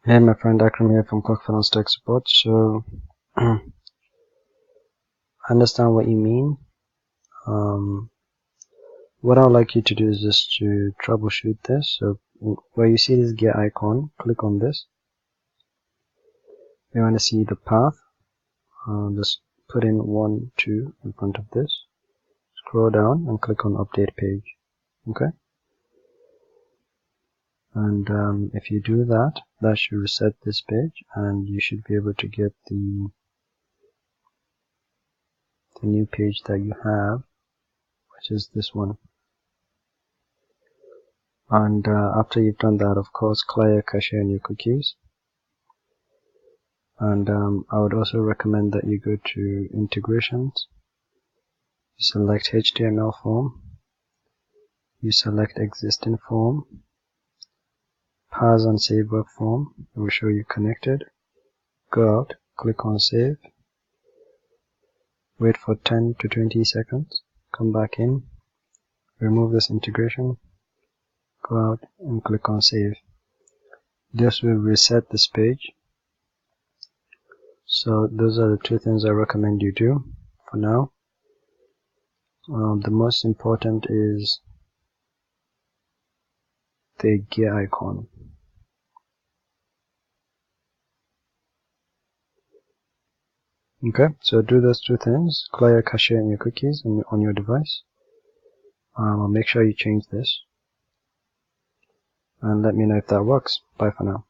Hey, my friend Akram here from ClickFunnels Tech Support. So, I understand what you mean. What I would like you to do is just to troubleshoot this. So, where you see this gear icon, click on this. You want to see the path. Just put in 1, 2 in front of this. Scroll down and click on Update Page. Okay. And if you do that, that should reset this page, and you should be able to get the new page that you have, which is this one. And after you've done that, of course, clear your cache and your cookies. And I would also recommend that you go to integrations. You select HTML form. You select existing form. Parse and save web form. It will show you connected. Go out, click on save. Wait for 10 to 20 seconds. Come back in. Remove this integration. Go out and click on save. This will reset this page. So those are the two things I recommend you do for now. The most important is the gear icon. Okay, so do those two things. Clear your cache and your cookies on your device. Make sure you change this. And let me know if that works. Bye for now.